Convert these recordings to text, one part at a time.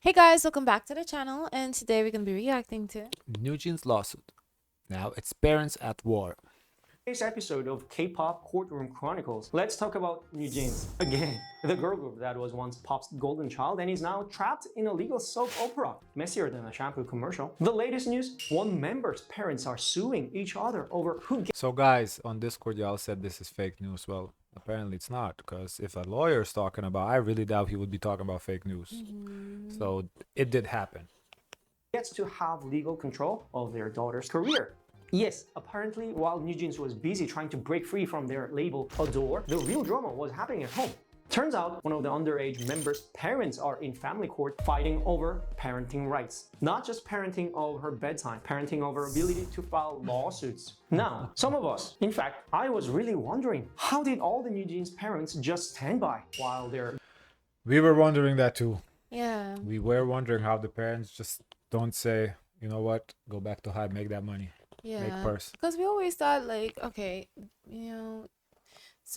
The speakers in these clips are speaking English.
Hey guys, welcome back to the channel, and today we're going to be reacting to NEWJEANS lawsuit. Now it's parents at war. Today's episode of K-pop Courtroom Chronicles, let's talk about NewJeans. Again, the girl group that was once pop's golden child and is now trapped in a legal soap opera, messier than a shampoo commercial. The latest news, one member's parents are suing each other over who gets. So guys, on Discord y'all said this is fake news. Well, apparently it's not, because if a lawyer is talking about, I really doubt he would be talking about fake news. So it did happen. Gets to have legal control of their daughter's career. Yes, apparently while NewJeans was busy trying to break free from their label Adore, the real drama was happening at home. Turns out one of the underage members' parents are in family court fighting over parenting rights. Not just parenting of her bedtime, parenting of her ability to file lawsuits. Now, some of us, in fact, I was really wondering, how did all the NewJeans parents just stand by while their We were wondering that too. yeah. We were wondering how the parents just don't say, you know what, go back to high, make that money. Make purse. Because we always thought like, okay,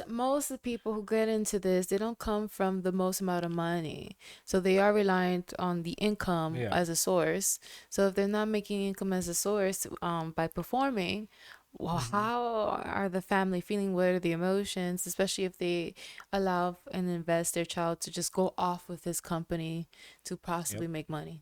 most of the people who get into this, they don't come from the most amount of money, so they are reliant on the income as a source. So if they're not making income as a source by performing, well, how are the family feeling? What are the emotions, especially if they allow and invest their child to just go off with this company to possibly make money?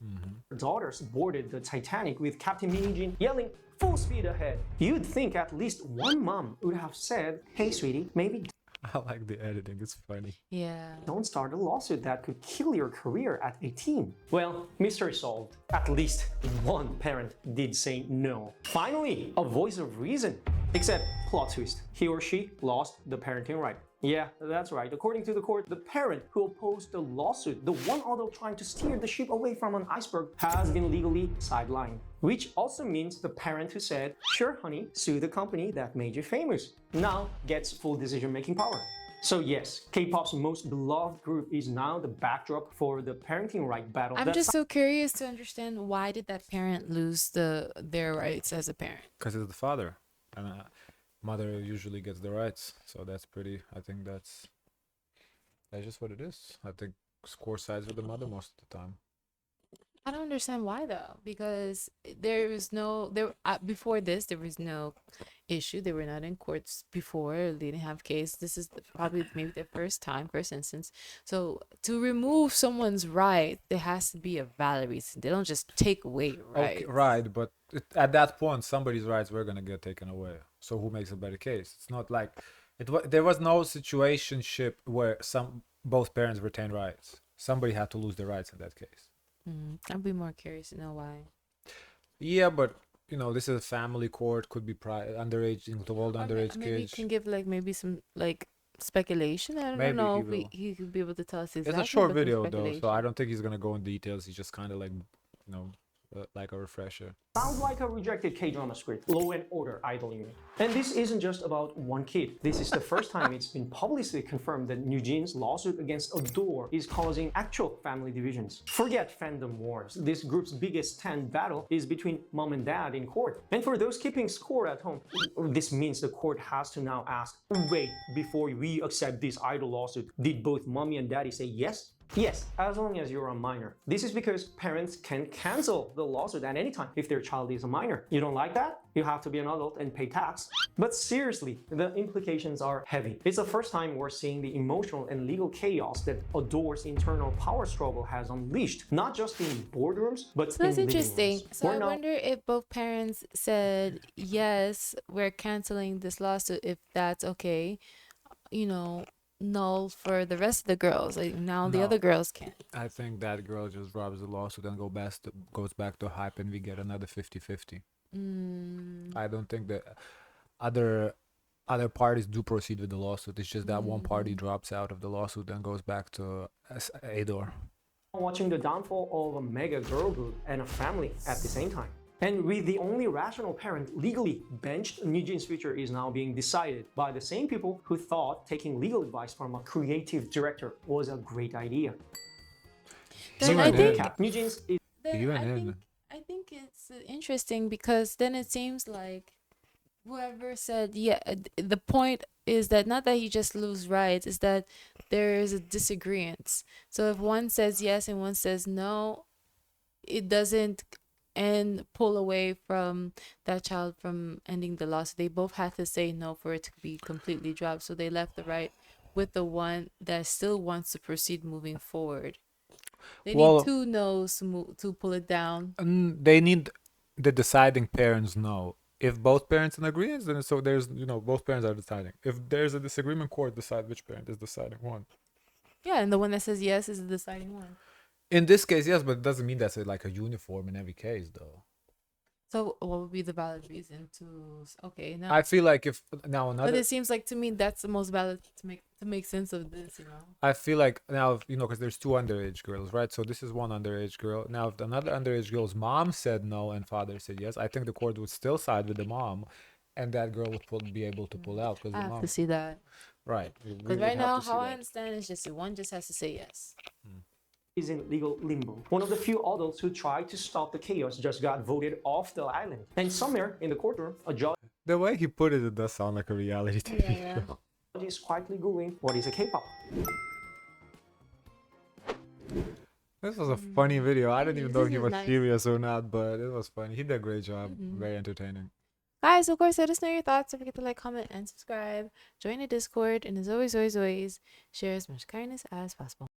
daughters boarded the Titanic with Captain Minjin yelling, "Full speed ahead." You'd think at least one mom would have said, "Hey sweetie, maybe I like the editing, it's funny. Yeah. don't start a lawsuit that could kill your career at 18. Well, mystery solved. At least one parent did say no. Finally, a voice of reason. Except, plot twist, he or she lost the parenting right. Yeah, that's right. According to the court, the parent who opposed the lawsuit, the one although trying to steer the ship away from an iceberg, has been legally sidelined. Which also means the parent who said, "Sure, honey, sue the company that made you famous," now gets full decision-making power. So yes, K-pop's most beloved group is now the backdrop for the parenting right battle. I'm just so curious to understand, why did that parent lose their rights as a parent? Because it's the father. And mother usually gets the rights. So that's pretty, I think that's just what it is. I think score sides with the mother most of the time. I don't understand why though, because there was no before this there was no issue. They were not in courts before. They didn't have case. This is probably maybe their first instance. So to remove someone's right, there has to be a valid reason. They don't just take away rights. Okay, right, but at that point, somebody's rights were gonna get taken away. So who makes a better case? It's not like there was no situationship where both parents retain rights. Somebody had to lose their rights in that case. I'd be more curious to know why. Yeah, but this is a family court. Could be underage, involved underage Maybe you kids. can give maybe some speculation. I don't Maybe know he if he could be able to tell us exactly. It's a short but some video though, so speculation. I don't think he's gonna go in details. He's just kind of like, like a refresher. Sounds like a rejected K-drama script. Law and Order idol, you mean. And this isn't just about one kid. This is the first time it's been publicly confirmed that NewJeans' lawsuit against Adore is causing actual family divisions. Forget fandom wars. This group's biggest stand battle is between mom and dad in court. And for those keeping score at home, this means the court has to now ask, wait, before we accept this idol lawsuit, did both mommy and daddy say yes? Yes, as long as you're a minor. This is because parents can cancel the lawsuit at any time if their child is a minor. You don't like that? You have to be an adult and pay tax. But seriously, the implications are heavy. It's the first time we're seeing the emotional and legal chaos that Adore's internal power struggle has unleashed, not just in boardrooms, but So that's in living interesting. rooms. So We're I now wonder if both parents said, yes, we're canceling this lawsuit, if that's okay, null for the rest of the girls. Like now the No. other girls can. I think that girl just drops the lawsuit and goes back to hype, and we get another 50-50. I don't think that other parties do proceed with the lawsuit. It's just that one party drops out of the lawsuit and goes back to Adore. watching the downfall of a mega girl group and a family at the same time. And with the only rational parent legally benched, NewJeans' future is now being decided by the same people who thought taking legal advice from a creative director was a great idea. Then Even I then- think NewJeans is then Even I then. think I think it's interesting, because then it seems like whoever said the point is that not that you just lose rights, is that there is a disagreement. So if one says yes and one says no, it doesn't and pull away from that child from ending the lawsuit. They both had to say no for it to be completely dropped. So they left the right with the one that still wants to proceed moving forward. They need Well, 2 no's to pull it down. they need the deciding parents know. If both parents in agreement, then so there's both parents are deciding. If there's a disagreement, court decide which parent is deciding one. Yeah, and the one that says yes is the deciding one. In this case, yes, but it doesn't mean that's like a uniform in every case, though. So what would be the valid reason to? Okay, now. I feel like if now But another, it seems like to me that's the most valid to make sense of this. I feel like now because there's 2 underage girls, right? So this is one underage girl. Now, if another underage girl's mom said no and father said yes, I think the court would still side with the mom, and that girl would be able to pull out because I the have mom. to see that. Right. Because right now, how I understand is just one just has to say yes. Is in legal limbo. One of the few adults who tried to stop the chaos just got voted off the island. And somewhere in the courtroom, a judge The way he put it does sound like a reality TV Yeah. show. is quietly Googling what is a K-pop. This was a funny video. I didn't even know This he is was nice. serious or not, but it was funny. He did a great job. Very entertaining. Guys, of course, let us know your thoughts. Don't forget to like, comment, and subscribe. Join the Discord. And as always, share as much kindness as possible.